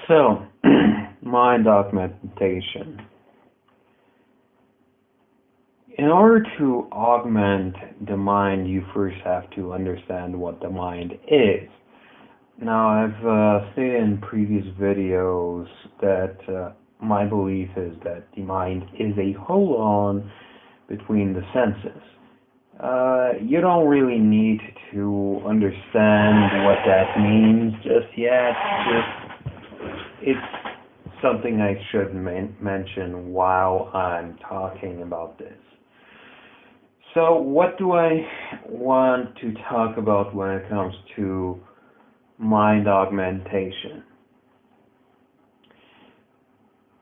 So, mind augmentation. In order to augment the mind, you first have to understand what the mind is. Now, I've stated in previous videos that my belief is that the mind is a hold-on between the senses. You don't really need to understand what that means just yet. It's something I should mention while I'm talking about this. So what do I want to talk about when it comes to mind augmentation?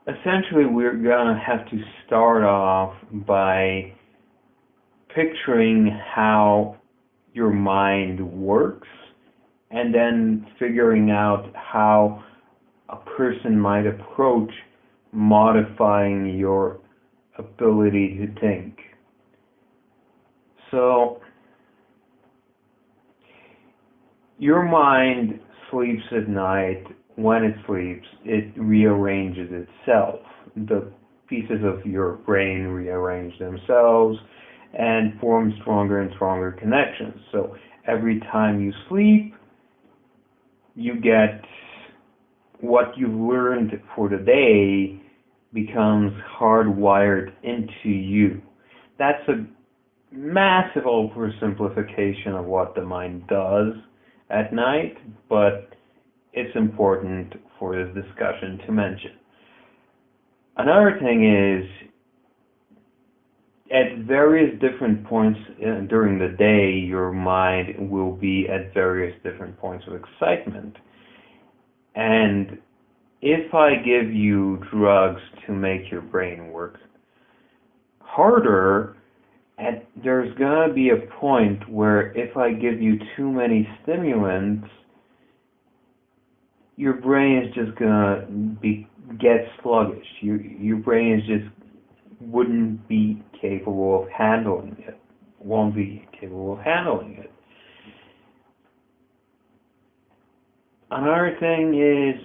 Essentially, we're going to have to start off by picturing how your mind works and then figuring out how a person might approach modifying your ability to think. So, your mind sleeps at night. When it sleeps, it rearranges itself. The pieces of your brain rearrange themselves and form stronger and stronger connections. So every time you sleep, you get what you've learned for the day becomes hardwired into you. That's a massive oversimplification of what the mind does at night, but it's important for this discussion to mention. Another thing is, at various different points during the day, your mind will be at various different points of excitement. And if I give you drugs to make your brain work harder, and there's going to be a point where if I give you too many stimulants, your brain is just going to get sluggish. Your brain is just wouldn't be capable of handling it. Won't be capable of handling it. Another thing is,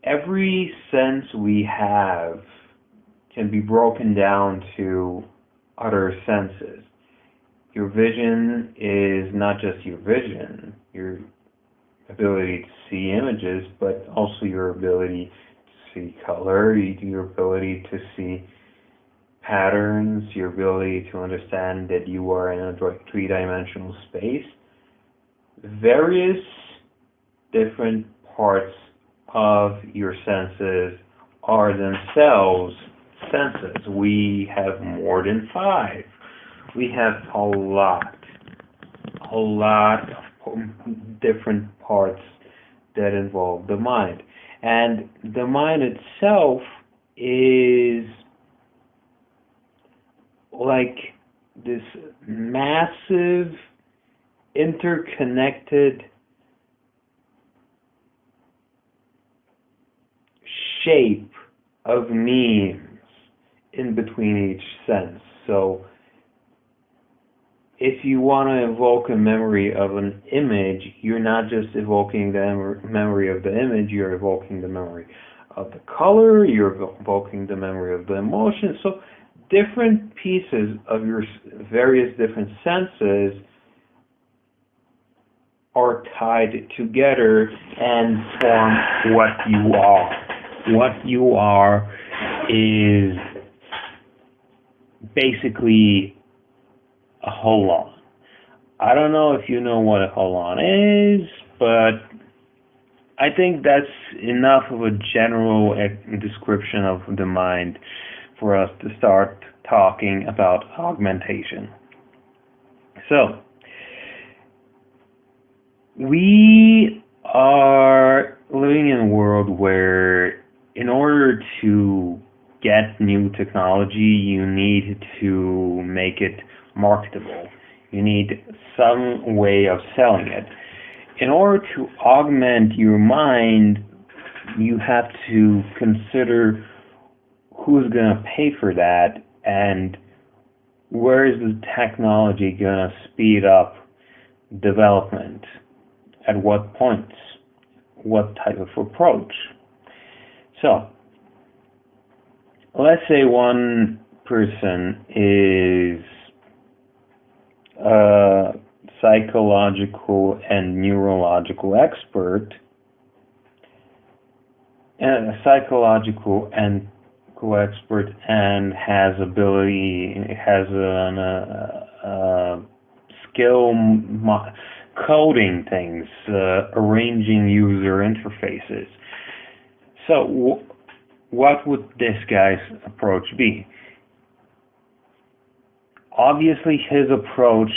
every sense we have can be broken down to other senses. Your vision is not just your vision, your ability to see images, but also your ability to see color, your ability to see patterns, your ability to understand that you are in a three-dimensional space. Various different parts of your senses are themselves senses. We have more than 5. We have a lot of different parts that involve the mind. And the mind itself is like this massive interconnected shape of memes in between each sense. So if you want to evoke a memory of an image, you're not just evoking the memory of the image, you're evoking the memory of the color, you're evoking the memory of the emotion. So different pieces of your various different senses are tied together and form what you are. What you are is basically a hold-on. I don't know if you know what a hold-on is, but I think that's enough of a general description of the mind for us to start talking about augmentation. So, we are living in a world where in order to get new technology, you need to make it marketable. You need some way of selling it. In order to augment your mind, you have to consider who's going to pay for that and where is the technology going to speed up development, at what points, what type of approach. So, let's say one person is a psychological and neurological expert, and a psychological and expert, and has an skill coding things, arranging user interfaces. So what would this guy's approach be? Obviously, his approach,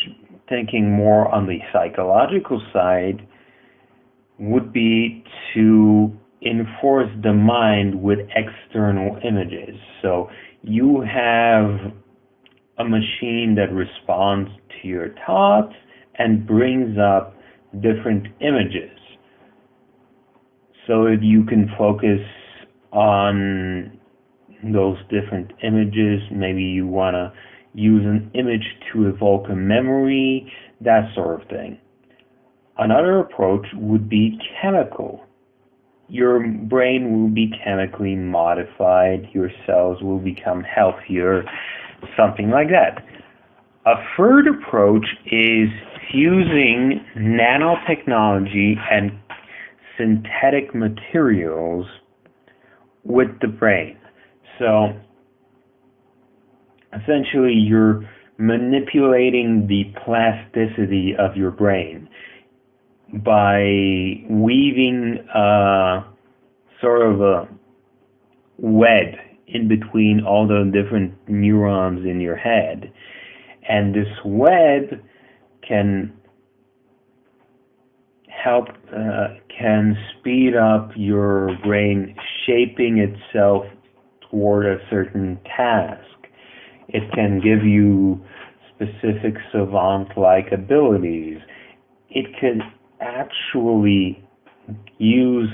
thinking more on the psychological side, would be to enforce the mind with external images. So you have a machine that responds to your thoughts and brings up different images so that you can focus on those different images. Maybe you want to use an image to evoke a memory, that sort of thing. Another approach would be chemical. Your brain will be chemically modified, your cells will become healthier, something like that. A third approach is fusing nanotechnology and synthetic materials with the brain. So essentially you're manipulating the plasticity of your brain by weaving sort of a web in between all the different neurons in your head. And this web can help, can speed up your brain shaping itself toward a certain task. It can give you specific savant-like abilities. It could actually use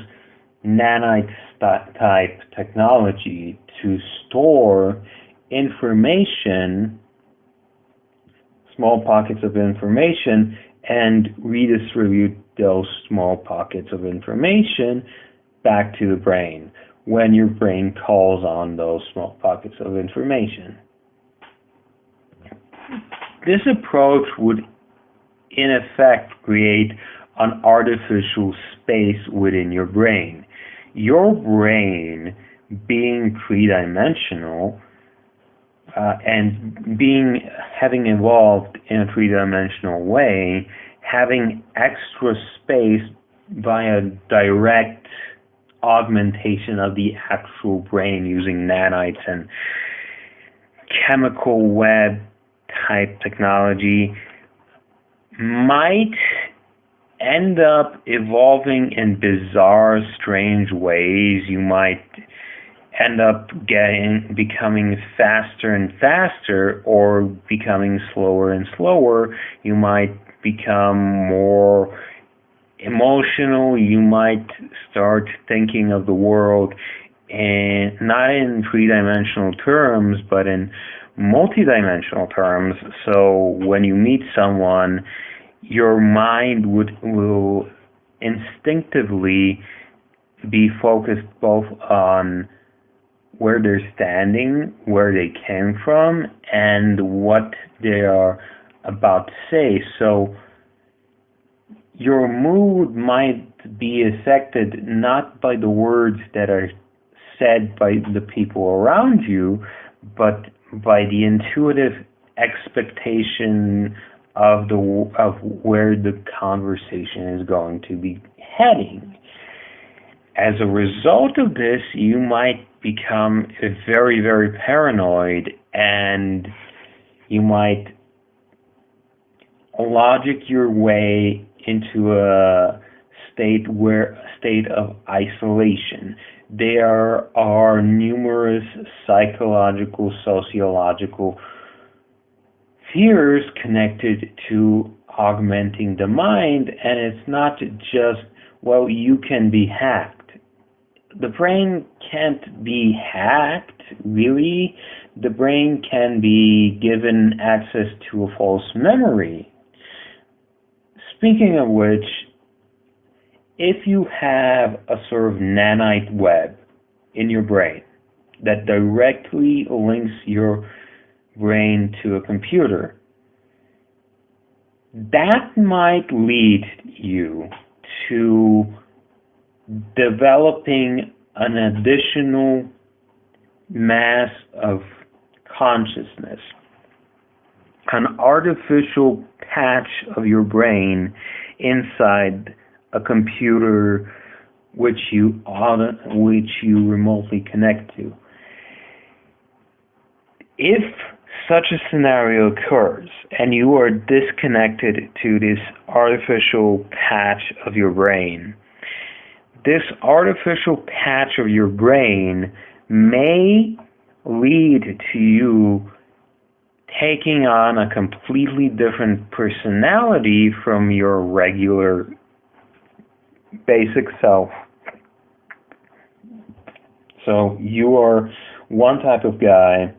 nanite-type technology to store information, small pockets of information, and redistribute those small pockets of information back to the brain when your brain calls on those small pockets of information. This approach would in effect create an artificial space within your brain. Your brain, being three-dimensional and having evolved in a three-dimensional way, having extra space via direct augmentation of the actual brain using nanites and chemical web type technology, might end up evolving in bizarre, strange ways. You might end up becoming faster and faster, or becoming slower and slower. You might become more emotional. You might start thinking of the world not in three-dimensional terms, but in multidimensional terms. So when you meet someone, your mind will instinctively be focused both on where they're standing, where they came from, and what they are about to say. So your mood might be affected not by the words that are said by the people around you, but by the intuitive expectation of where the conversation is going to be heading. As a result of this, you might become very, very paranoid, and you might logic your way into a state of isolation. There are numerous psychological, sociological fears connected to augmenting the mind, and it's not just, well, you can be hacked. The brain can't be hacked, really. The brain can be given access to a false memory. Speaking of which, if you have a sort of nanite web in your brain that directly links your brain to a computer, that might lead you to developing an additional mass of consciousness, an artificial patch of your brain inside a computer which you remotely connect to. If such a scenario occurs and you are disconnected to this artificial patch of your brain, this artificial patch of your brain may lead to you taking on a completely different personality from your regular basic self. So you are one type of guy,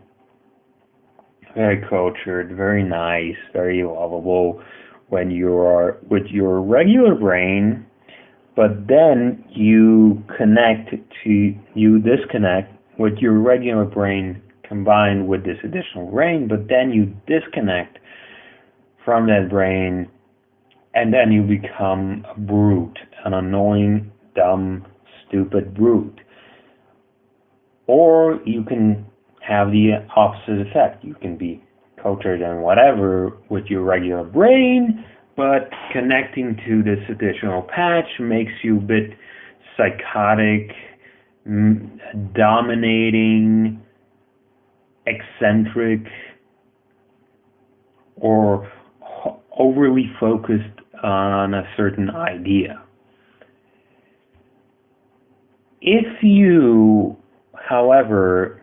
very cultured, very nice, very lovable when you are with your regular brain, but then you disconnect with your regular brain combined with this additional brain, but then you disconnect from that brain, and then you become a brute, an annoying, dumb, stupid brute. Or you can have the opposite effect. You can be cultured and whatever with your regular brain, but connecting to this additional patch makes you a bit psychotic, dominating, eccentric, or overly focused on a certain idea. If you, however,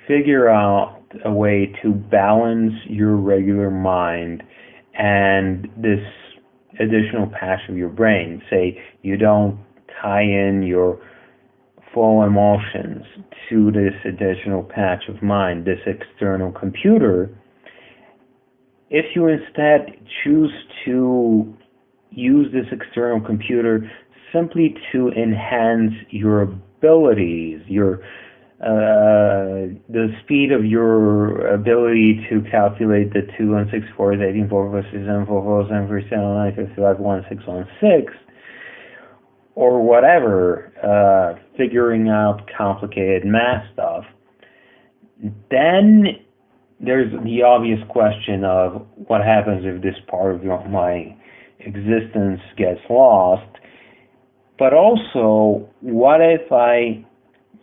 figure out a way to balance your regular mind and this additional patch of your brain, say you don't tie in your full emotions to this additional patch of mind, this external computer, if you instead choose to use this external computer simply to enhance your abilities, the speed of your ability to calculate the 2 and 6 4 18 4 4 6 7 4 4 7 3 7 9 55 1 6 1 6, or whatever, figuring out complicated math stuff, then there's the obvious question of what happens if this part of my existence gets lost. But also, what if I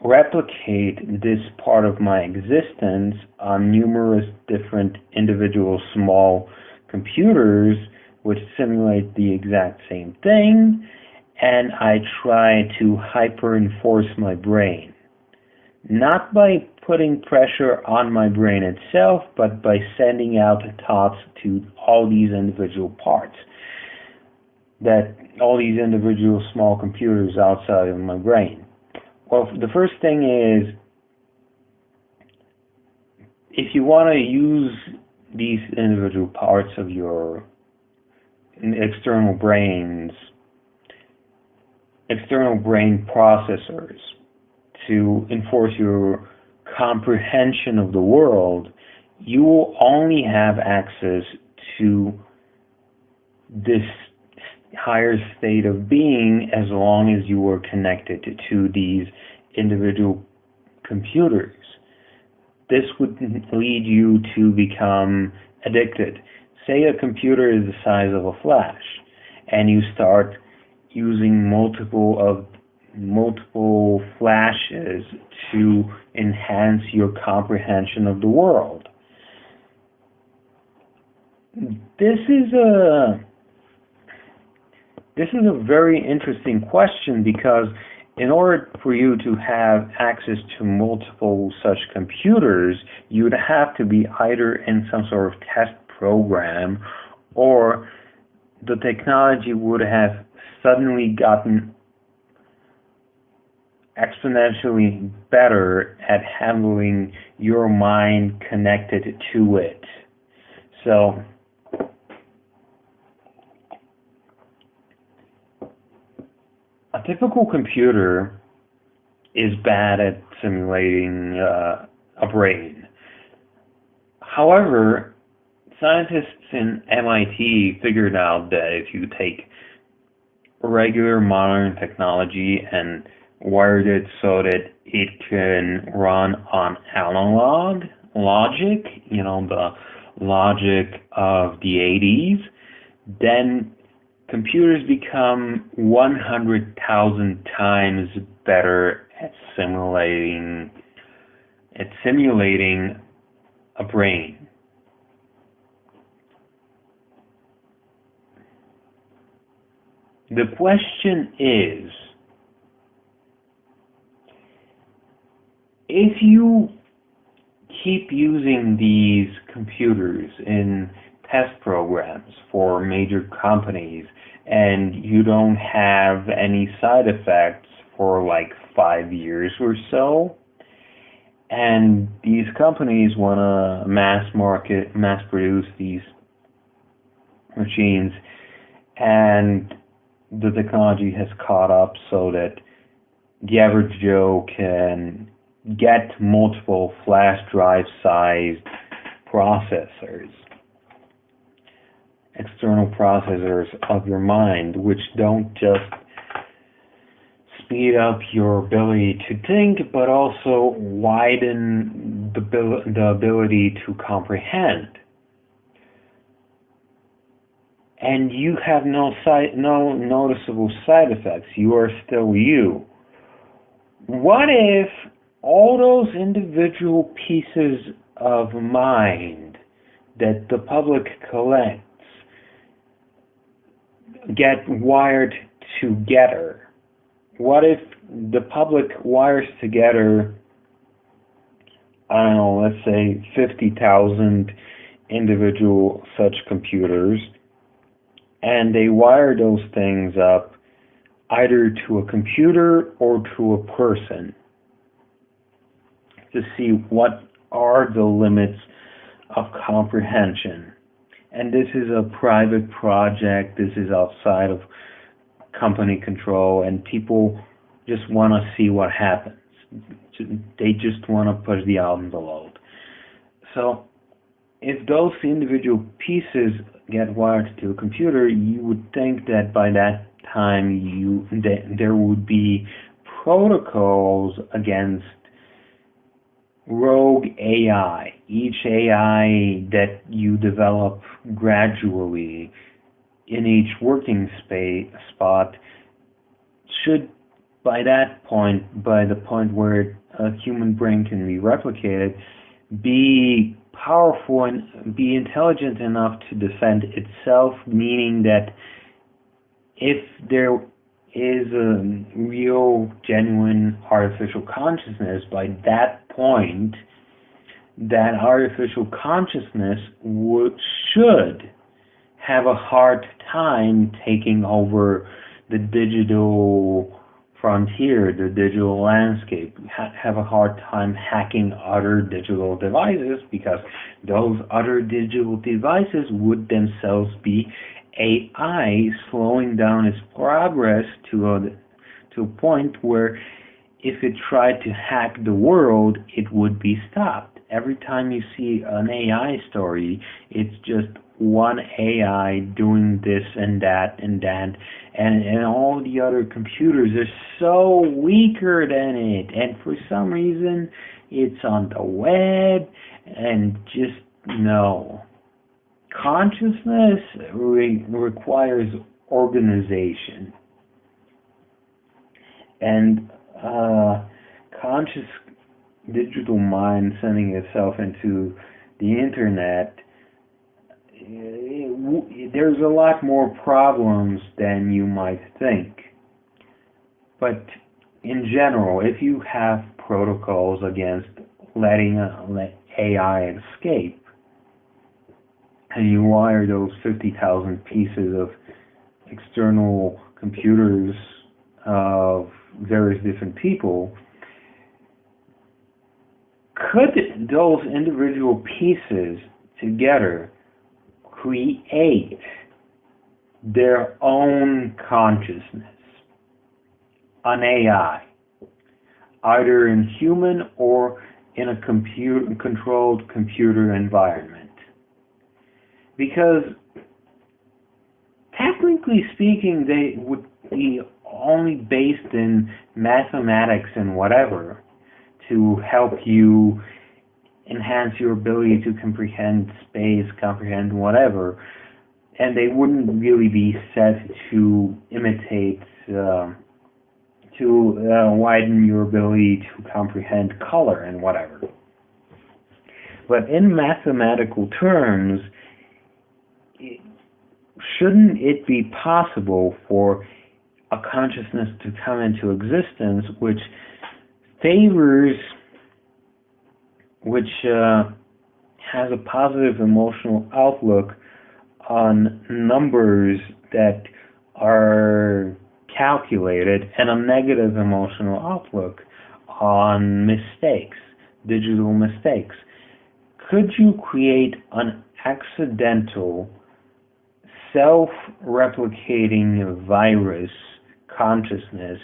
replicate this part of my existence on numerous different individual small computers which simulate the exact same thing, and I try to hyper-enforce my brain? Not by putting pressure on my brain itself, but by sending out thoughts to all these individual parts, that all these individual small computers outside of my brain. Well, the first thing is, if you want to use these individual parts of your external brain processors to enforce your comprehension of the world, you will only have access to this higher state of being as long as you are connected to these individual computers. This would lead you to become addicted. Say a computer is the size of a flash, and you start using multiple flashes to enhance your comprehension of the world. This is a very interesting question, because in order for you to have access to multiple such computers, you would have to be either in some sort of test program, or the technology would have suddenly gotten exponentially better at handling your mind connected to it. So a typical computer is bad at simulating a brain. However, scientists in MIT figured out that if you take regular modern technology and wired it so that it can run on analog logic, the logic of the 80s, then computers become 100,000 times better at simulating a brain. The question is, if you keep using these computers in test programs for major companies and you don't have any side effects for like 5 years or so, and these companies want to mass produce these machines, and the technology has caught up so that the average Joe can get multiple flash drive sized processors, external processors of your mind, which don't just speed up your ability to think, but also widen the ability to comprehend. And you have no noticeable side effects. You are still you. What if all those individual pieces of mind that the public collects get wired together? What if the public wires together, I don't know, let's say 50,000 individual such computers, and they wire those things up either to a computer or to a person to see what are the limits of comprehension. And this is a private project, this is outside of company control, and people just want to see what happens. They just want to push the envelope. So if those individual pieces get wired to a computer, you would think that by that time there would be protocols against rogue AI. Each AI that you develop gradually in each working spot should, by the point where a human brain can be replicated, be powerful and be intelligent enough to defend itself, meaning that if there is a real, genuine artificial consciousness, by that point, that artificial consciousness should have a hard time taking over the digital frontier, the digital landscape, have a hard time hacking other digital devices, because those other digital devices would themselves be AI slowing down its progress to a point where if it tried to hack the world, it would be stopped. Every time you see an AI story, it's just one AI doing this and that and that, and all the other computers are so weaker than it, and for some reason it's on the web, and just no. Consciousness requires organization, and conscious digital mind sending itself into the internet, there's a lot more problems than you might think. But in general, if you have protocols against letting AI escape, and you wire those 50,000 pieces of external computers of various different people, could those individual pieces together create their own consciousness, an AI? either in human or in a controlled computer environment. Because technically speaking, they would be only based in mathematics and whatever to help you enhance your ability to comprehend space, comprehend whatever, and they wouldn't really be set to imitate, to widen your ability to comprehend color and whatever. But in mathematical terms, shouldn't it be possible for a consciousness to come into existence which favors, which has a positive emotional outlook on numbers that are calculated, and a negative emotional outlook on mistakes, digital mistakes? Could you create an accidental, self-replicating virus consciousness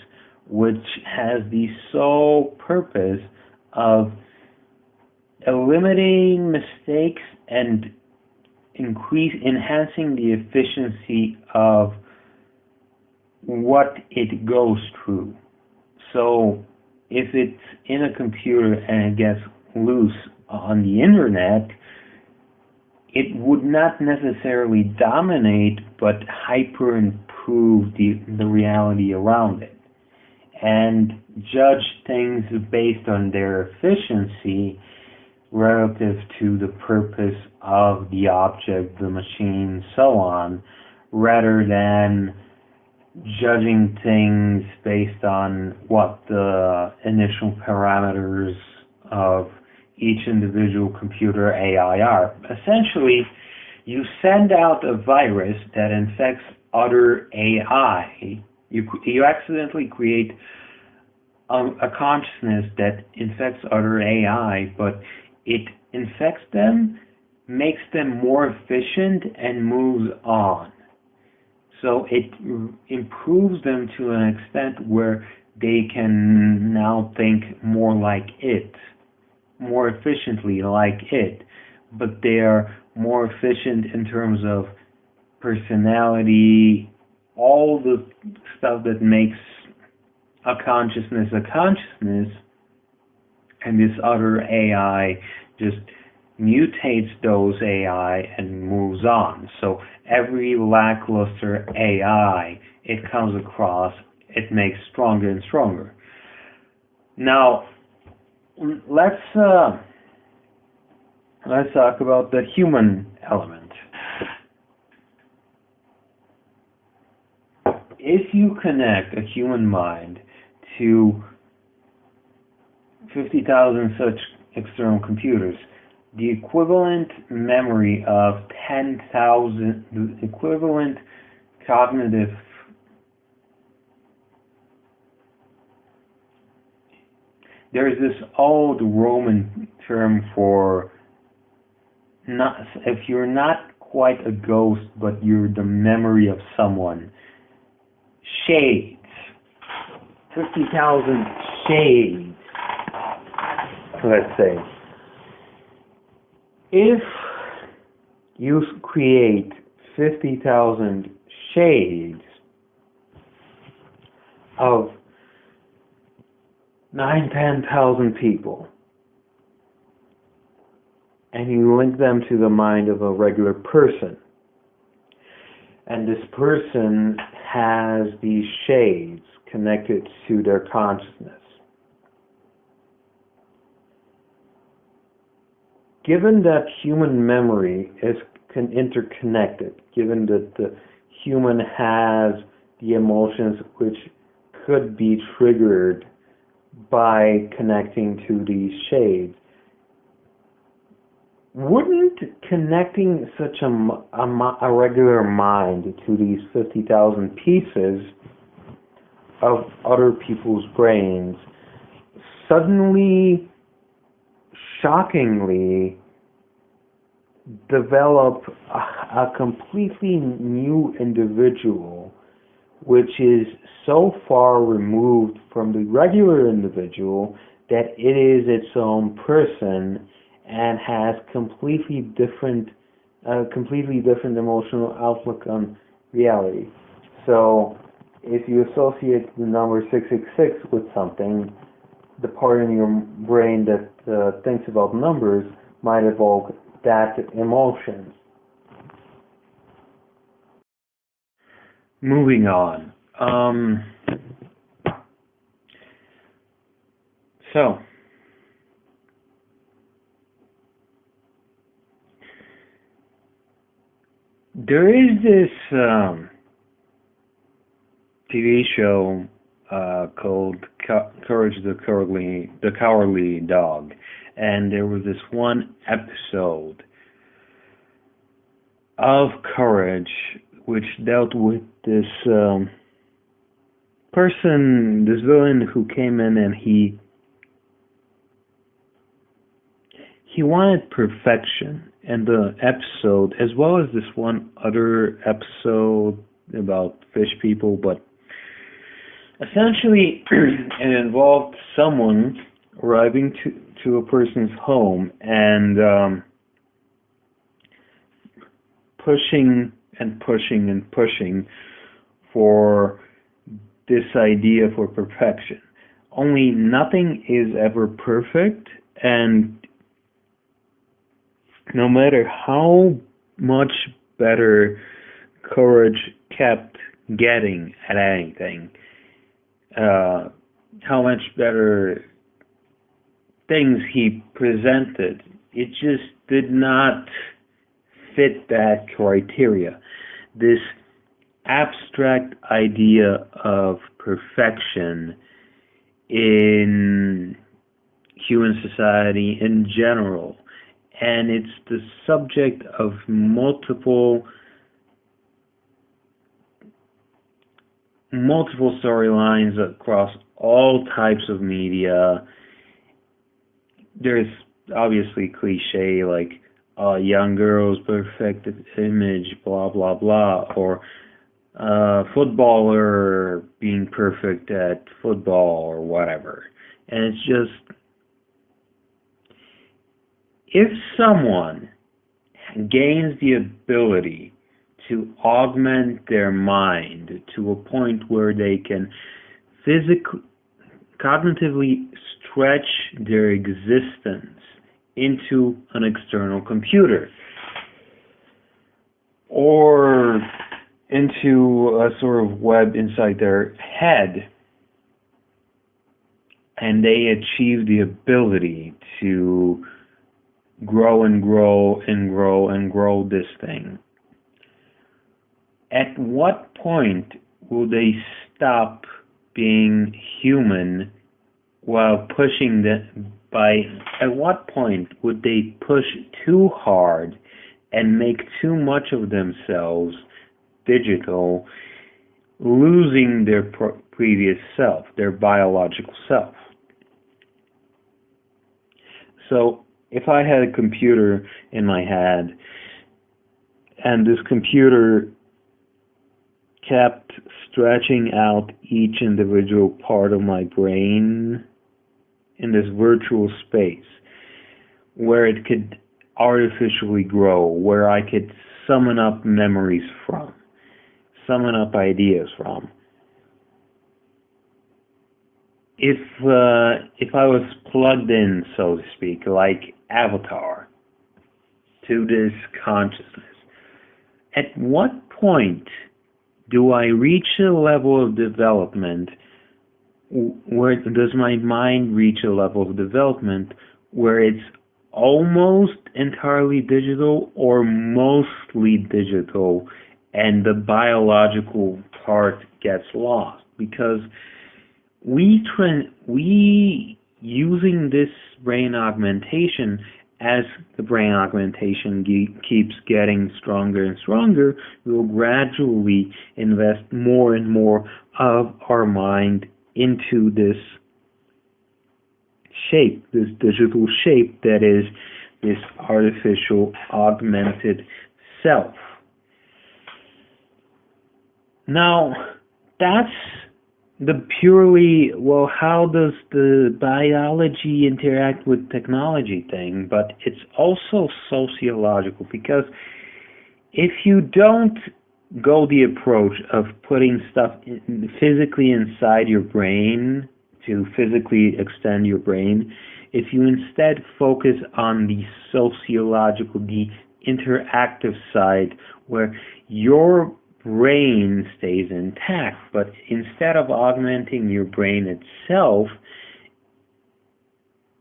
which has the sole purpose of eliminating mistakes and enhancing the efficiency of what it goes through? So if it's in a computer and it gets loose on the internet, it would not necessarily dominate, but hyper improve the reality around it, and judge things based on their efficiency relative to the purpose of the object, the machine, so on, rather than judging things based on what the initial parameters of each individual computer AI are. Essentially, you send out a virus that infects other AI. You accidentally create a consciousness that infects other AI, but it infects them, makes them more efficient, and moves on. So it improves them to an extent where they can now think more like it, more efficiently like it, but they are more efficient in terms of personality, all the stuff that makes a consciousness, and this other AI just mutates those AI and moves on. So every lackluster AI it comes across, it makes stronger and stronger. Now, let's talk about the human element. If you connect a human mind to 50,000 such external computers, the equivalent memory of 10,000, the equivalent cognitive, there's this old Roman term for, not, if you're not quite a ghost, but you're the memory of someone, shades. 50,000 shades, let's say. If you create 50,000 shades of 10,000 people, and you link them to the mind of a regular person, and this person has these shades connected to their consciousness, given that human memory is interconnected, given that the human has the emotions which could be triggered by connecting to these shades, wouldn't connecting such a regular mind to these 50,000 pieces of other people's brains suddenly, shockingly, develop a completely new individual which is so far removed from the regular individual that it is its own person and has completely different emotional outlook on reality. So, if you associate the number 666 with something, the part in your brain that thinks about numbers might evoke that emotion. Moving on. So, there is this TV show called Courage the Cowardly Dog, and there was this one episode of Courage which dealt with this this villain who came in and he wanted perfection. And the episode, as well as this one other episode about fish people, but essentially it involved someone arriving to a person's home and pushing and pushing and pushing for this idea for perfection. Only nothing is ever perfect, and no matter how much better Courage kept getting at anything, how much better things he presented, it just did not fit that criteria. This abstract idea of perfection in human society in general, and it's the subject of multiple storylines across all types of media. There's obviously cliche like young girl's perfect image, blah blah blah, or footballer being perfect at football or whatever. And it's just, if someone gains the ability to augment their mind to a point where they can physically, cognitively stretch their existence into an external computer or into a sort of web inside their head, and they achieve the ability to grow and grow and grow and grow this thing, at what point will they stop being human while pushing at what point would they push too hard and make too much of themselves digital, losing their previous self, their biological self? So, if I had a computer in my head, and this computer kept stretching out each individual part of my brain in this virtual space, where it could artificially grow, where I could summon up memories from, summon up ideas from. If I was plugged in, so to speak, like Avatar, to this consciousness, at what point do I reach a level of development? Where does my mind reach a level of development where it's almost entirely digital or mostly digital, and the biological part gets lost? Because we using this brain augmentation, as the brain augmentation keeps getting stronger and stronger, we will gradually invest more and more of our mind into this shape, this digital shape that is this artificial augmented self. Now, that's the purely, well, how does the biology interact with technology thing, but it's also sociological, because if you don't go the approach of putting stuff physically inside your brain to physically extend your brain, if you instead focus on the sociological, the interactive side, where your brain stays intact, but instead of augmenting your brain itself,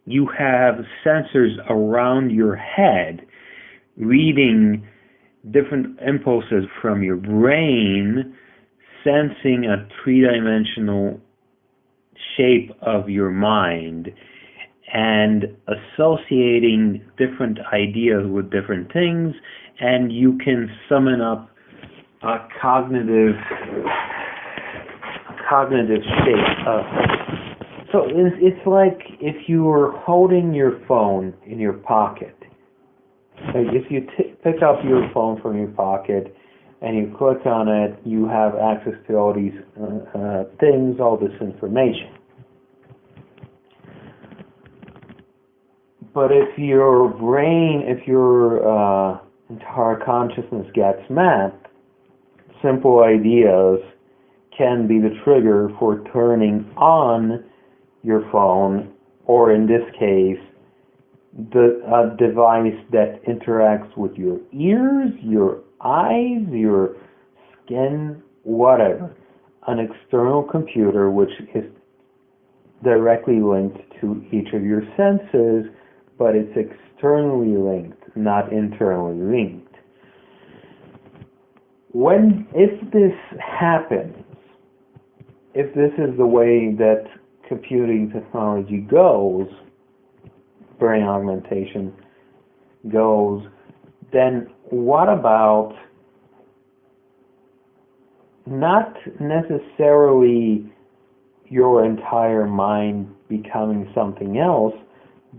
you have sensors around your head reading different impulses from your brain, sensing a three-dimensional shape of your mind, and associating different ideas with different things, and you can summon up a cognitive shape. So it's like if you were holding your phone in your pocket. Like if you pick up your phone from your pocket and you click on it, you have access to all these things, all this information. But if your brain, if your entire consciousness gets mapped, simple ideas can be the trigger for turning on your phone, or in this case, the device that interacts with your ears, your eyes, your skin, whatever. An external computer which is directly linked to each of your senses, but it's externally linked, not internally linked. If this happens, if this is the way that computing technology goes, brain augmentation goes, then what about not necessarily your entire mind becoming something else,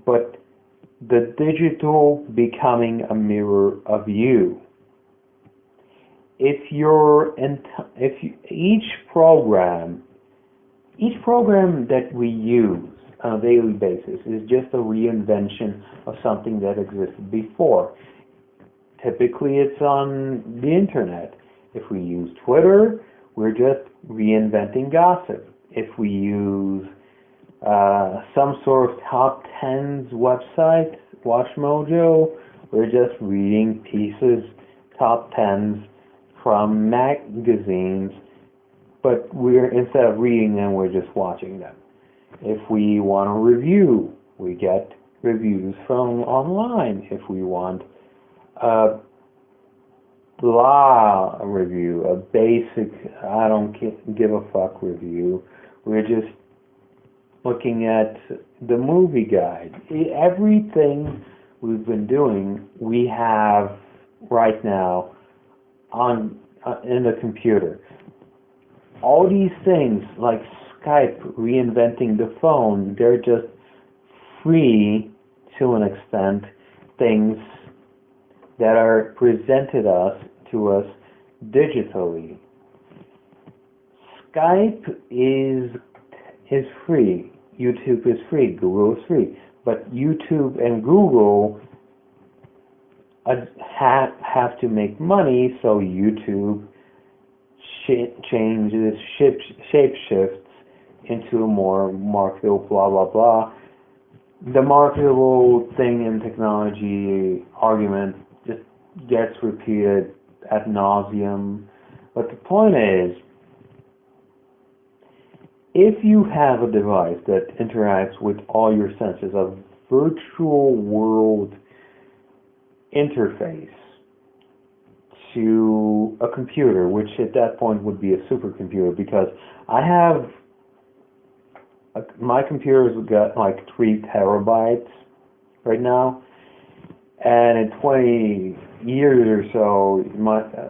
but the digital becoming a mirror of you? If each program that we use on a daily basis is just a reinvention of something that existed before. Typically it's on the internet. If we use Twitter, we're just reinventing gossip. If we use some sort of top 10s website, WatchMojo, we're just reading pieces, top 10s from magazines, but instead of reading them, we're just watching them. If we want a review, we get reviews from online. If we want a blah review, a basic I don't give a fuck review, we're just looking at the movie guide. Everything we've been doing, we have right now in the computer. All these things like Skype reinventing the phone, they're just free to an extent, things that are presented to us digitally. Skype is free, YouTube is free, Google is free, but YouTube and Google have to make money, so YouTube shapeshifts into a more marketable blah blah blah. The marketable thing in technology argument just gets repeated ad nauseum. But the point is, if you have a device that interacts with all your senses, a virtual world interface to a computer, which at that point would be a supercomputer, because my computer's got like 3 terabytes right now, and in 20 years or so,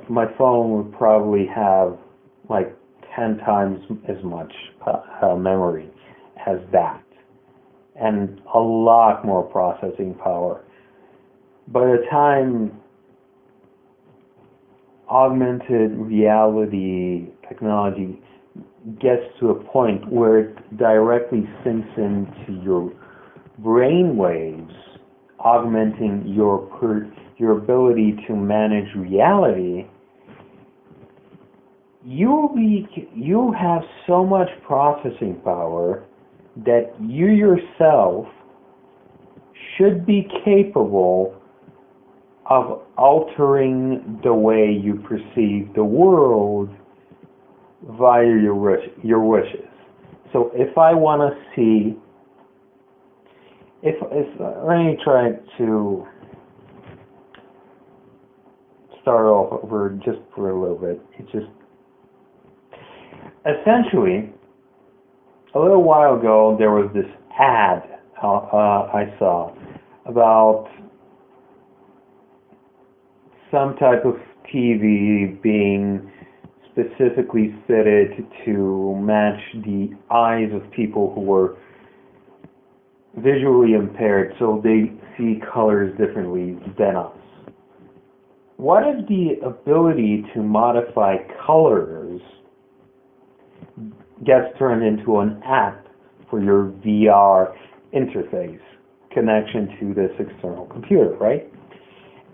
my phone would probably have like 10 times as much memory as that, and a lot more processing power. By the time augmented reality technology gets to a point where it directly sinks into your brain waves, augmenting your ability to manage reality, you have so much processing power that you yourself should be capable of altering the way you perceive the world via your wishes. So if I want to see, if let me try to start off over just for a little bit. It's just essentially a little while ago there was this ad I saw about some type of TV being specifically fitted to match the eyes of people who were visually impaired, so they see colors differently than us. What if the ability to modify colors gets turned into an app for your VR interface connection to this external computer, right?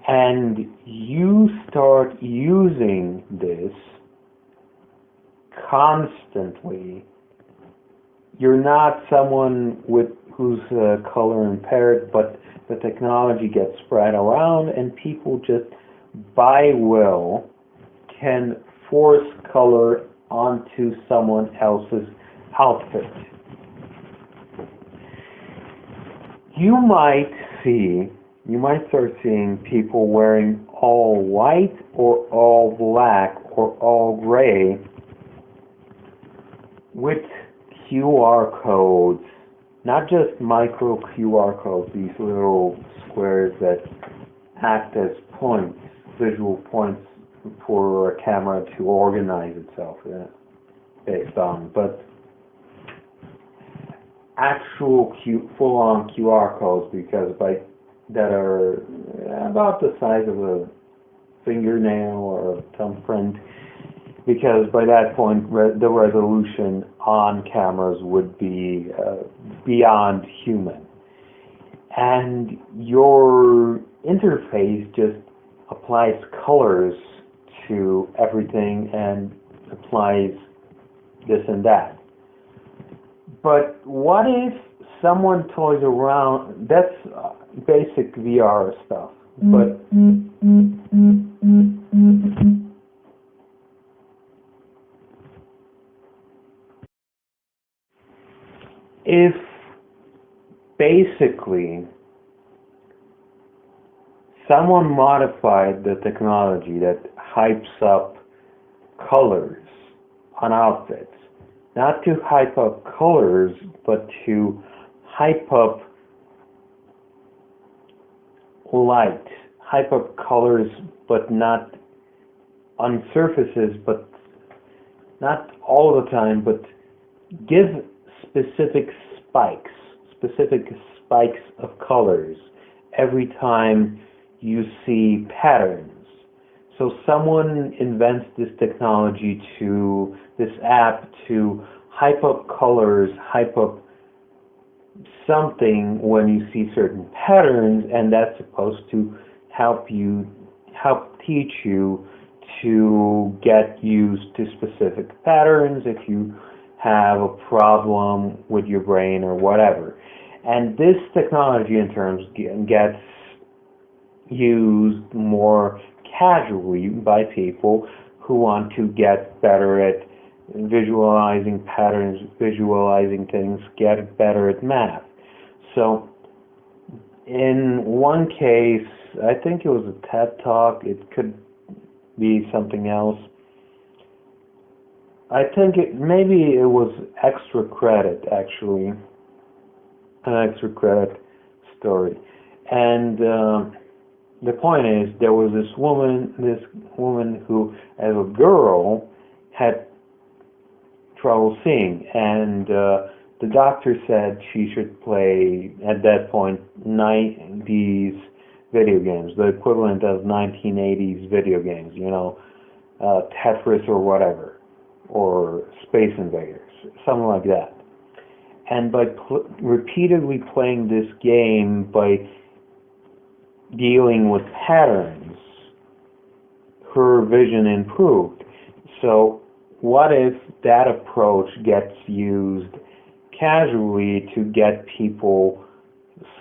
And you start using this constantly. You're not someone who's color impaired, but the technology gets spread around, and people just by will can force color onto someone else's outfit. You might start seeing people wearing all white or all black or all gray with QR codes, not just micro QR codes, these little squares that act as points, visual points for a camera to organize itself based on, but actual full-on QR codes, because that are about the size of a fingernail or a thumbprint, because by that point the resolution on cameras would be beyond human, and your interface just applies colors to everything and applies this and that. But what if someone toys around? That's basic VR stuff. But if basically someone modified the technology that hypes up colors on outfits, not to hype up colors, but to hype up light, hype up colors, but not on surfaces, but not all the time, but give specific spikes of colors every time you see patterns. So someone invents this technology this app to hype up colors, hype up something when you see certain patterns, and that's supposed to help teach you to get used to specific patterns if you have a problem with your brain or whatever. And this technology in turn gets used more casually by people who want to get better at visualizing patterns, visualizing things, get better at math. So in one case, I think it was a TED Talk, it could be something else. I think maybe it was extra credit, actually, an extra credit story. And the point is, there was this woman who, as a girl, had trouble seeing, and the doctor said she should play, at that point, 90s video games, the equivalent of 1980s video games, Tetris or whatever, or Space Invaders, something like that. And by repeatedly playing this game, by dealing with patterns, her vision improved. So what if that approach gets used casually to get people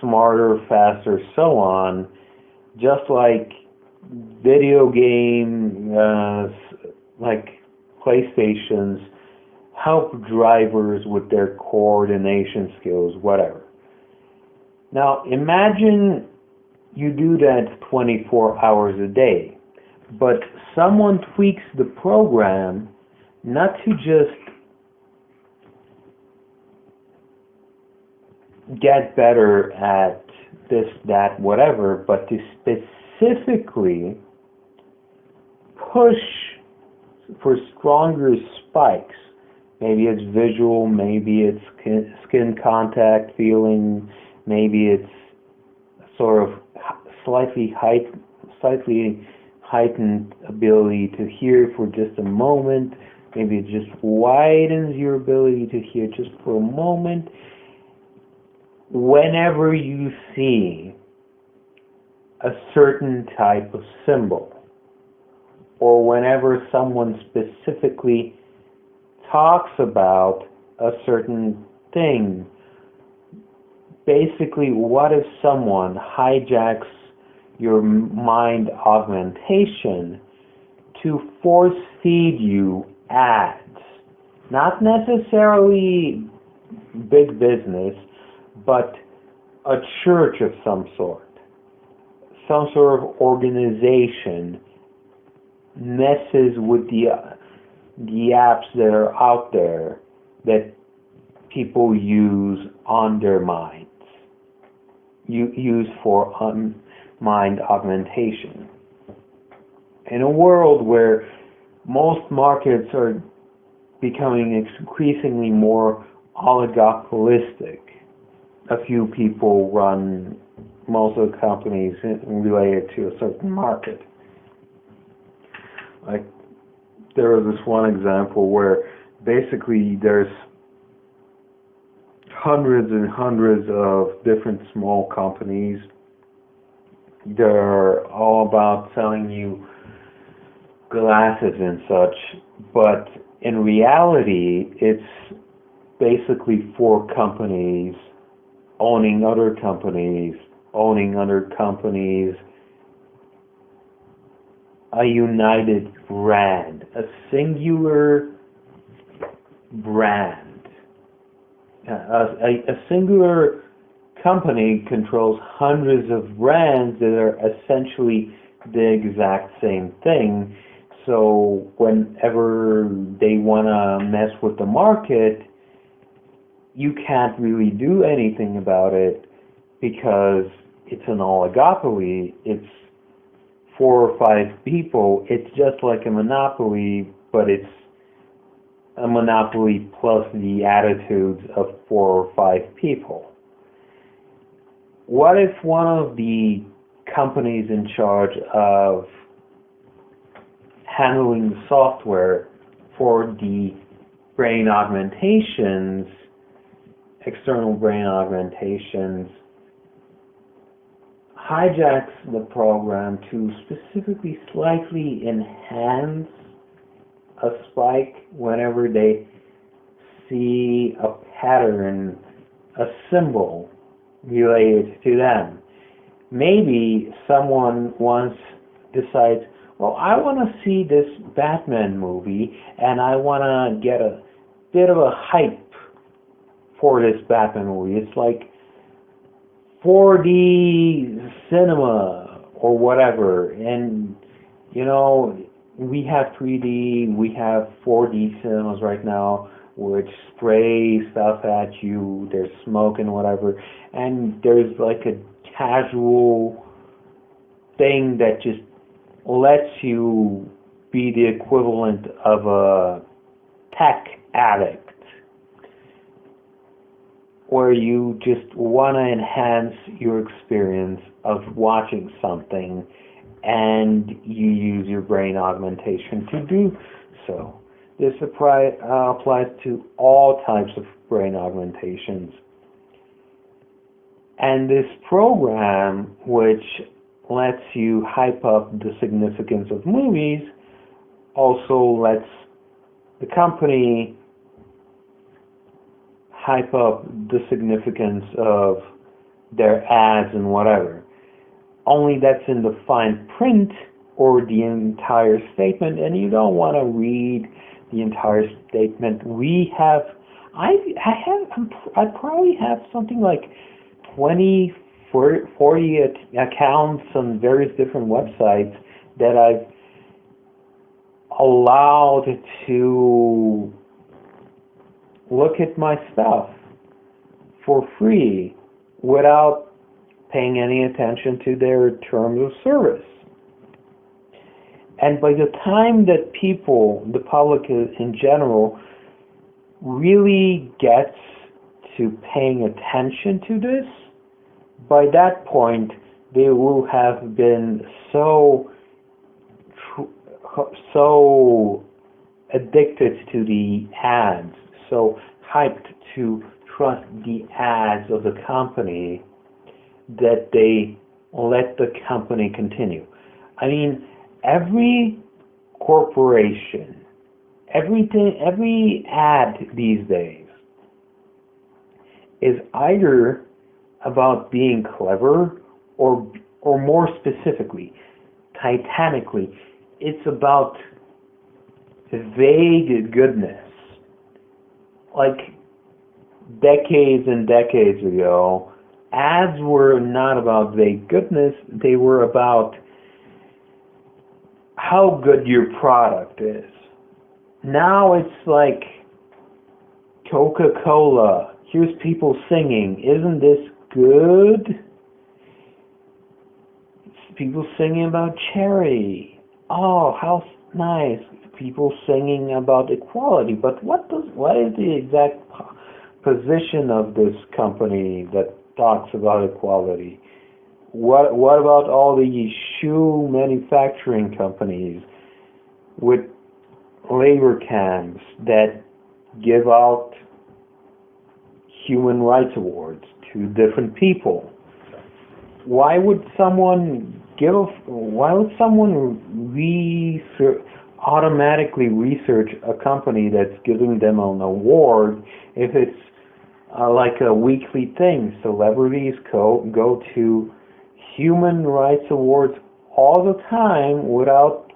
smarter, faster, so on, just like video game, like PlayStations, help drivers with their coordination skills, whatever. Now imagine you do that 24 hours a day, but someone tweaks the program not to just get better at this, that, whatever, but to specifically push for stronger spikes. Maybe it's visual, maybe it's skin contact feeling, maybe it's sort of slightly heightened ability to hear for just a moment. Maybe it just widens your ability to hear just for a moment. Whenever you see a certain type of symbol, or whenever someone specifically talks about a certain thing, basically, what if someone hijacks your mind augmentation to force feed you ads? Not necessarily big business, but a church of some sort of organization messes with the apps that are out there that people use on their minds, use for mind augmentation. In a world where most markets are becoming increasingly more oligopolistic, a few people run most of the companies related to a certain market. Like, there was this one example where basically there's hundreds and hundreds of different small companies. They're all about selling you glasses and such, but in reality it's basically four companies owning other companies, a united brand, a singular brand. A singular company controls hundreds of brands that are essentially the exact same thing. So whenever they want to mess with the market, you can't really do anything about it because it's an oligopoly. It's 4 or 5 people. It's just like a monopoly, but it's a monopoly plus the attitudes of 4 or 5 people. What if one of the companies in charge of handling the software for the brain augmentations, external brain augmentations, hijacks the program to specifically slightly enhance a spike whenever they see a pattern, a symbol related to them? Maybe someone once decides, well, I want to see this Batman movie and I want to get a bit of a hype for this Batman movie. It's like 4D cinema or whatever, and you know, we have 3D, we have 4D cinemas right now, which spray stuff at you, there's smoke and whatever, and there's like a casual thing that just lets you be the equivalent of a tech addict, where you just want to enhance your experience of watching something and you use your brain augmentation to do so. This applies to all types of brain augmentations. And this program, which lets you hype up the significance of movies, also lets the company hype up the significance of their ads and whatever. Only that's in the fine print or the entire statement, and you don't want to read the entire statement. I probably have something like 20, 40 accounts on various different websites that I've allowed to look at my stuff for free without paying any attention to their terms of service. And by the time that people, the public in general, really gets to paying attention to this, by that point they will have been so addicted to the ads, so hyped to trust the ads of the company, that they let the company continue. I mean, every corporation, every ad these days is either about being clever or more specifically, titanically, it's about vague goodness. Like decades and decades ago, ads were not about vague goodness, they were about how good your product is. Now it's like Coca-Cola, here's people singing, isn't this good? It's people singing about charity. Oh, how nice. People singing about equality. But what is the exact position of this company that talks about equality? What about all the shoe manufacturing companies with labor camps that give out human rights awards to different people? Why would someone automatically research a company that's giving them an award if it's like a weekly thing? Celebrities go to human rights awards all the time without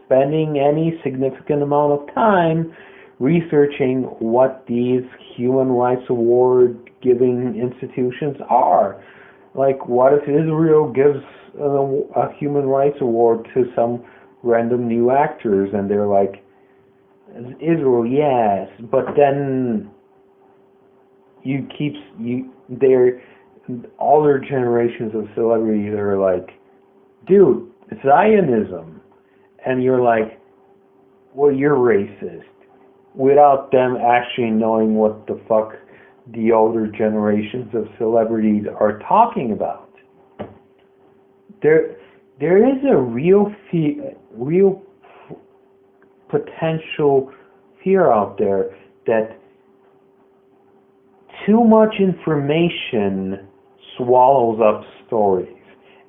spending any significant amount of time researching what these human rights award giving institutions are. Like, what if Israel gives a human rights award to some random new actors and they're like, Israel, yes, but then older generations of celebrities are like, dude, Zionism, and you're like, well, you're racist, without them actually knowing what the fuck the older generations of celebrities are talking about. There is a real potential fear out there that too much information swallows up stories.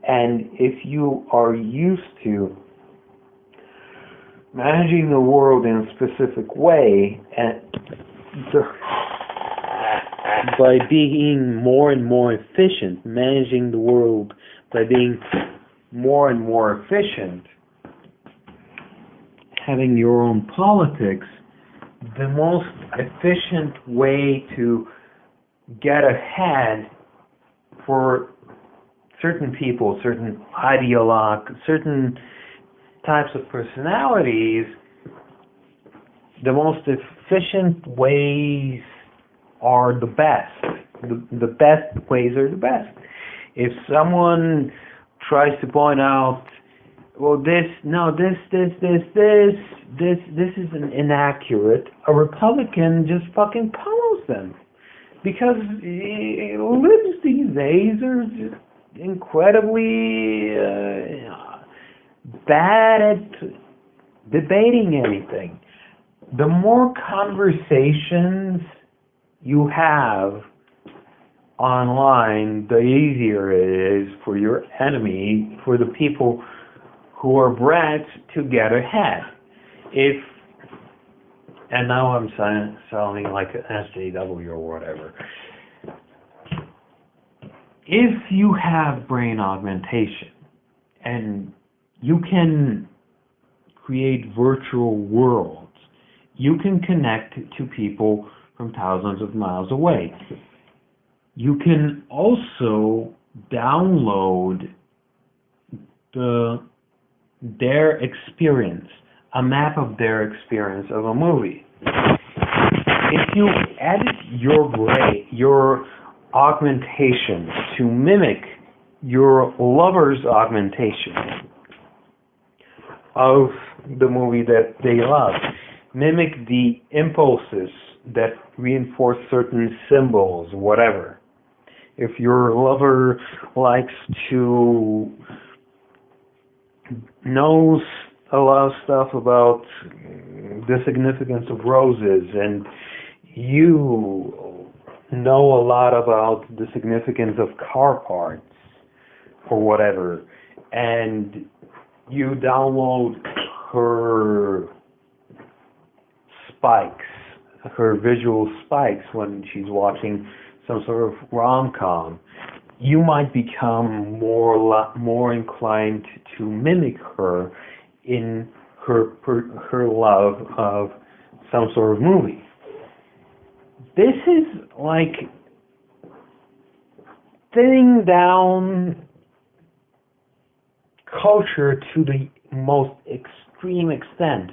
And if you are used to managing the world in a specific way, and by being more and more efficient, managing the world by being more and more efficient, having your own politics, the most efficient way to get ahead for certain people, certain ideologues, certain types of personalities, the most efficient ways are the best. The best ways are the best. If someone tries to point out, well, this is inaccurate, a Republican just fucking follows them. Because libs these days are just incredibly bad at debating anything. the more conversations you have online, the easier it is for your enemy, for the people who are bred to get ahead. And now I'm sounding like an SJW or whatever. If you have brain augmentation and you can create virtual worlds, you can connect to people from thousands of miles away. You can also download their experience, a map of their experience of a movie. If you edit your augmentation to mimic your lover's augmentation of the movie that they love, mimic the impulses that reinforce certain symbols, whatever. If your lover likes to knows a lot of stuff about the significance of roses, and you know a lot about the significance of car parts or whatever, and you download her spikes, her visual spikes when she's watching some sort of rom-com, you might become more inclined to mimic her in her love of some sort of movie. This is like thinning down culture to the most extreme extent.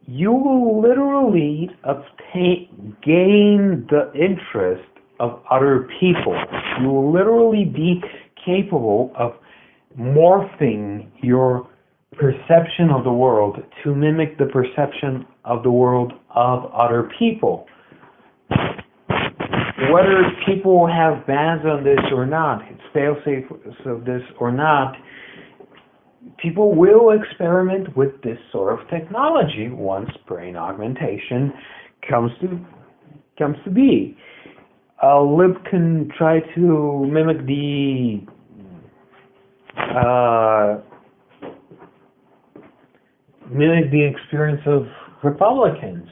You will literally gain the interest of other people. You will literally be capable of morphing your perception of the world to mimic the perception of the world of other people. Whether people have bans on this or not, it's fail-safe of this or not, people will experiment with this sort of technology once brain augmentation comes to be. A lib can try to mimic the experience of Republicans.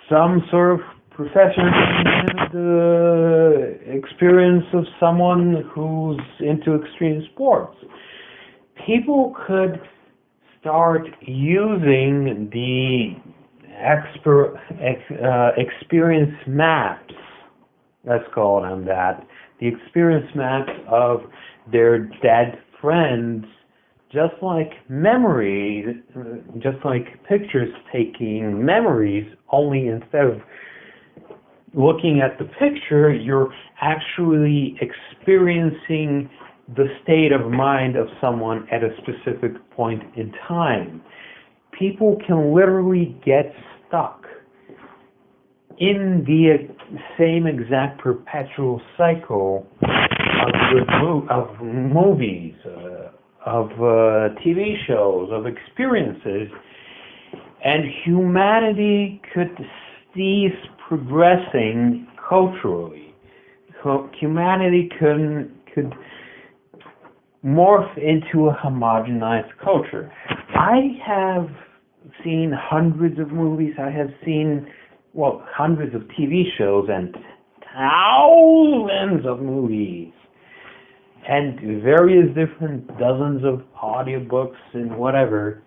Some sort of professor can mimic the experience of someone who's into extreme sports. People could start using the experience maps, let's call them that, the experience maps of their dead friends, just like memories, just like pictures taking memories, only instead of looking at the picture, you're actually experiencing the state of mind of someone at a specific point in time. People can literally get stuck in the same exact perpetual cycle of movies, of TV shows, of experiences, and humanity could cease progressing culturally. Humanity could morph into a homogenized culture. I have seen hundreds of movies. I have seen, hundreds of TV shows and thousands of movies and various different dozens of audiobooks and whatever,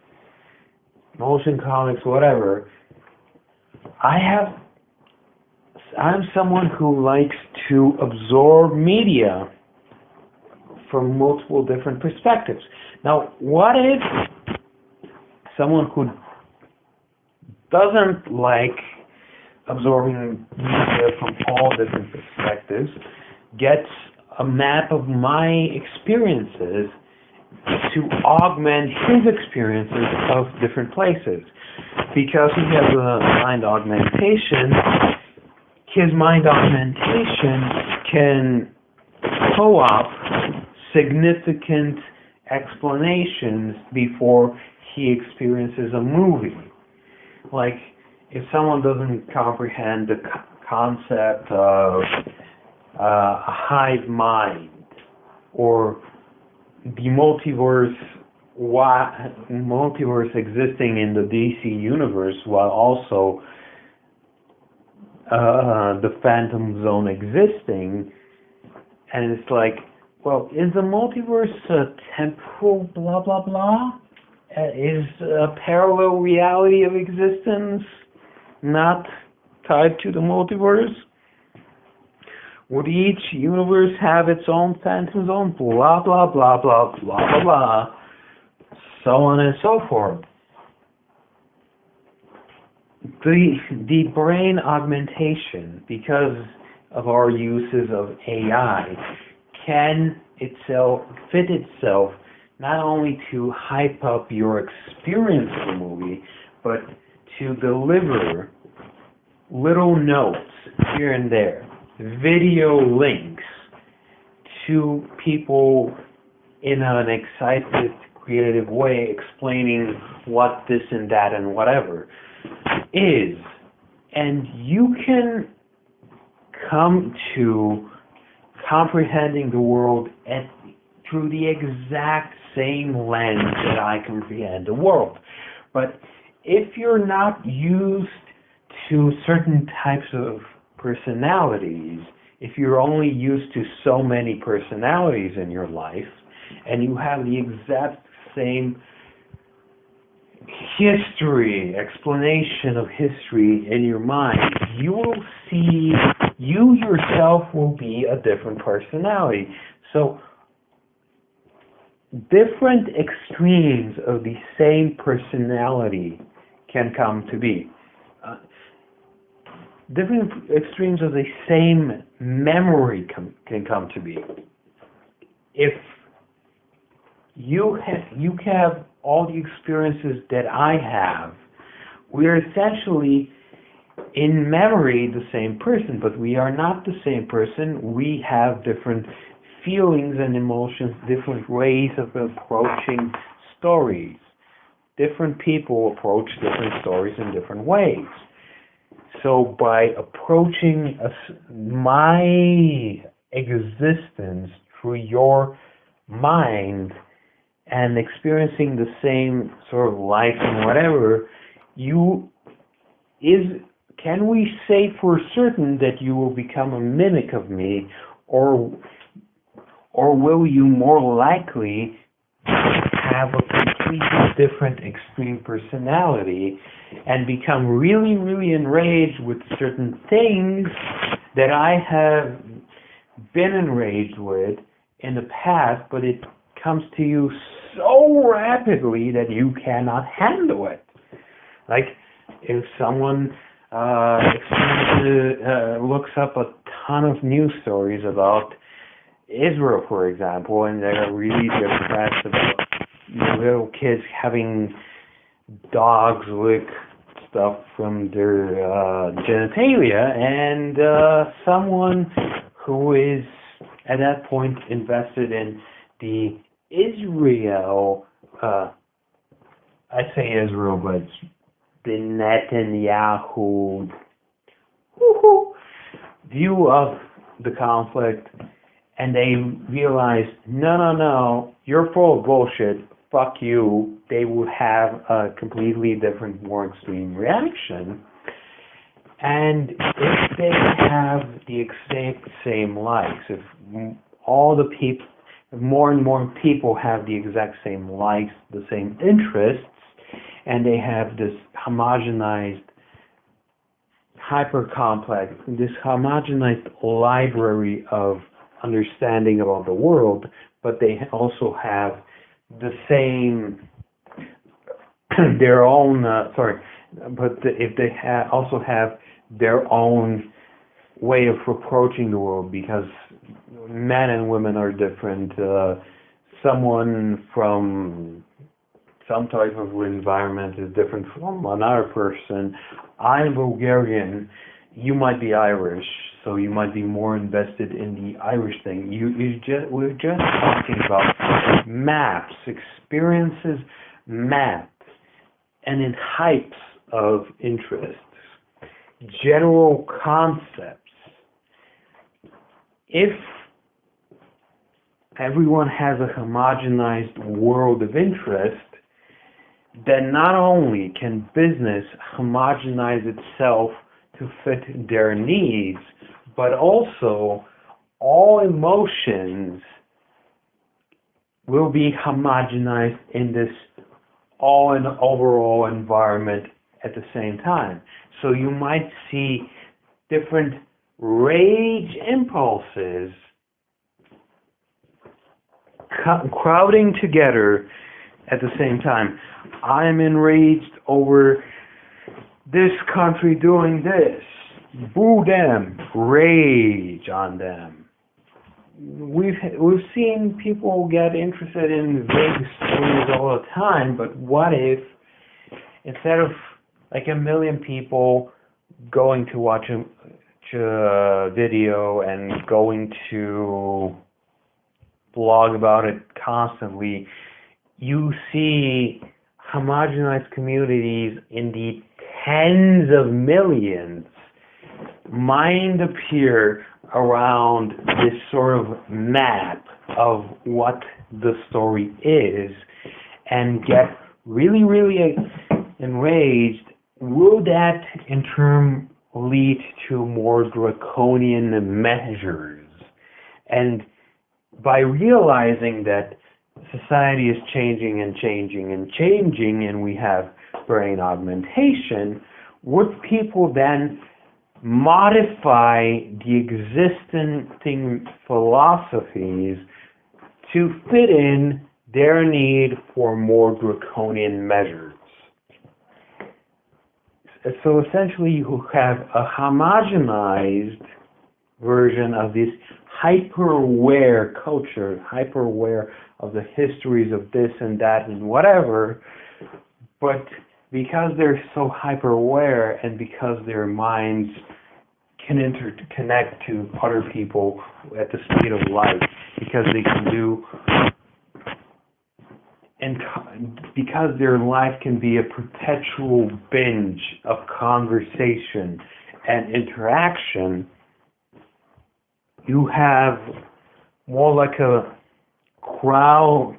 motion comics, whatever. I'm someone who likes to absorb media from multiple different perspectives. Now, what if someone who doesn't like absorbing media from all different perspectives gets a map of my experiences to augment his experiences of different places? Because he has a mind augmentation, his mind augmentation can co-op significant explanations before he experiences a movie. Like, if someone doesn't comprehend the concept of a hive mind, or the multiverse existing in the DC universe, while also the Phantom Zone existing, and it's like, well, is the multiverse a temporal blah blah blah? Is a parallel reality of existence not tied to the multiverse? Would each universe have its own Phantom Zone? Blah blah blah blah blah blah blah, so on and so forth. The brain augmentation, because of our uses of AI, can fit itself not only to hype up your experience of the movie, but to deliver little notes here and there, video links to people in an excited, creative way, explaining what this and that and whatever is. And you can come to comprehending the world through the exact same lens that I comprehend the world. But if you're not used to certain types of personalities, if you're only used to so many personalities in your life, and you have the exact same explanation of history in your mind, you will see, you yourself will be a different personality. So, different extremes of the same personality can come to be. Different extremes of the same memory can come to be. If you have all the experiences that I have, we're essentially in memory the same person, but we are not the same person. We have different feelings and emotions, different ways of approaching stories. Different people approach different stories in different ways. So by approaching my existence through your mind and experiencing the same sort of life and whatever, can we say for certain that you will become a mimic of me, or will you more likely have a completely different extreme personality and become really, really enraged with certain things that I have been enraged with in the past, but it comes to you so rapidly that you cannot handle it. Like, if someone looks up a ton of news stories about Israel, for example, and they're really depressed about little kids having dogs lick stuff from their genitalia, and someone who is at that point invested in the Israel, I say Israel, but the Netanyahu view of the conflict, and they realized, no, you're full of bullshit, fuck you, they would have a completely different, more extreme reaction. And if they have the exact same likes, if more and more people have the exact same likes, the same interests, and they have this homogenized, hyper-complex, this homogenized library of understanding about the world, but they also have the same, their own, if they also have their own way of approaching the world, because men and women are different. Someone from some type of environment is different from another person. I'm Bulgarian. You might be Irish, so you might be more invested in the Irish thing. We're just talking about maps, experiences mapped and in types of interests, general concepts. If everyone has a homogenized world of interest, then not only can business homogenize itself to fit their needs, but also all emotions will be homogenized in this all and overall environment at the same time. So you might see different rage impulses crowding together at the same time. I'm enraged over this country doing this. Boo them, rage on them. We've seen people get interested in vague stories all the time, but what if instead of like a million people going to watch a video and going to blog about it constantly, you see homogenized communities in the tens of millions mind appear around this sort of map of what the story is and get really, really enraged. Will that in turn lead to more draconian measures? And by realizing that society is changing and changing and changing, and we have brain augmentation, would people then modify the existing philosophies to fit in their need for more draconian measures? So essentially you have a homogenized version of this hyper-aware culture, hyper-aware of the histories of this and that and whatever, but because they're so hyper-aware and because their minds can interconnect to other people at the speed of light, because they can do, and because their life can be a perpetual binge of conversation and interaction, you have more like a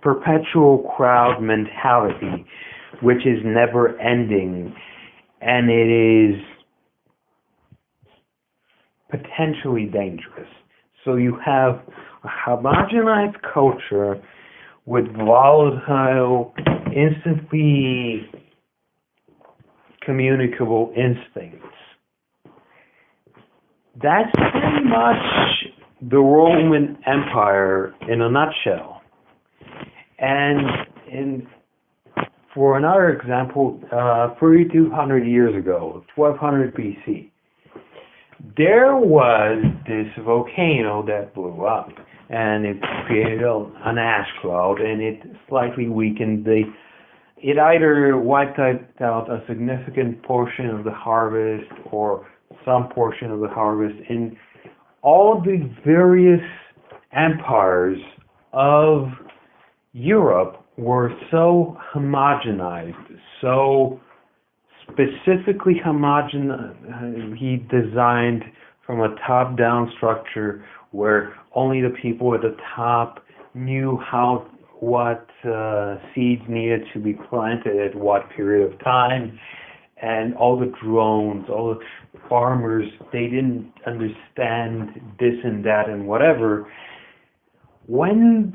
perpetual crowd mentality, which is never ending, and it is potentially dangerous. So you have a homogenized culture with volatile, instantly communicable instincts. That's pretty much the Roman Empire in a nutshell. And for another example, 3,200 years ago, 1200 BC, there was this volcano that blew up, and it created an ash cloud, and it slightly weakened it either wiped out a significant portion of the harvest or some portion of the harvest, and all of the various empires of Europe were so homogenized, so specifically he designed from a top-down structure where only the people at the top knew what seeds needed to be planted at what period of time, and all the drones, all the farmers, they didn't understand this and that and whatever. When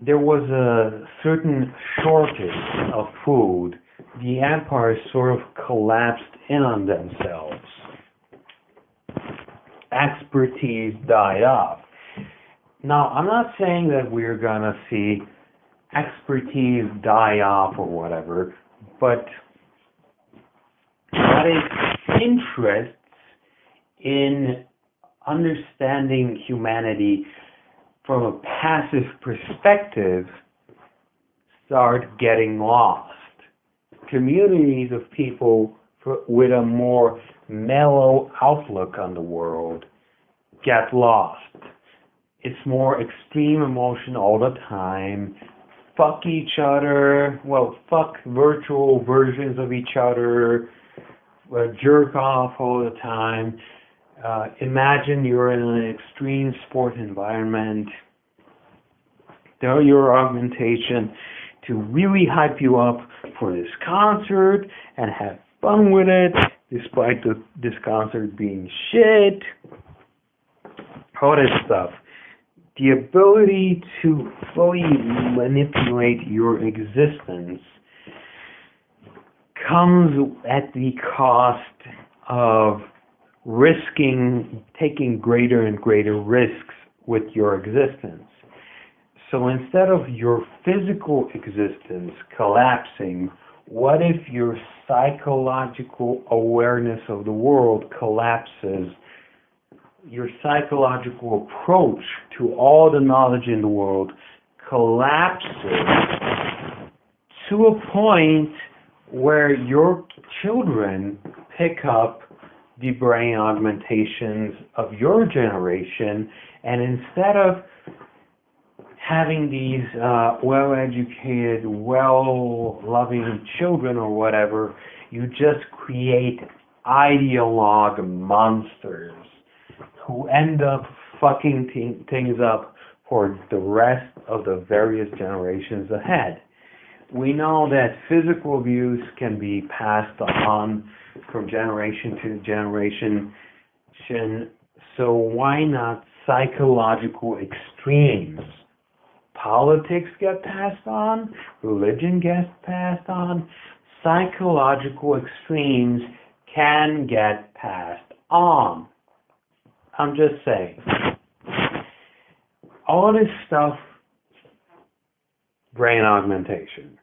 there was a certain shortage of food, the empires sort of collapsed in on themselves. Expertise died off. Now, I'm not saying that we're gonna see expertise die off or whatever, but what is interest in understanding humanity from a passive perspective start getting lost. Communities of people with a more mellow outlook on the world get lost. It's more extreme emotion all the time, fuck each other, well, fuck virtual versions of each other, jerk off all the time. Imagine you're in an extreme sport environment. Tell your augmentation to really hype you up for this concert and have fun with it, despite this concert being shit. All this stuff. The ability to fully manipulate your existence comes at the cost of taking greater and greater risks with your existence. So instead of your physical existence collapsing, what if your psychological awareness of the world collapses? Your psychological approach to all the knowledge in the world collapses to a point where your children pick up the brain augmentations of your generation, and instead of having these well-educated, well-loving children or whatever, you just create ideologue monsters who end up fucking things up for the rest of the various generations ahead. We know that physical abuse can be passed on from generation to generation, so why not psychological extremes? Politics get passed on, religion gets passed on, psychological extremes can get passed on. I'm just saying. All this stuff, brain augmentation.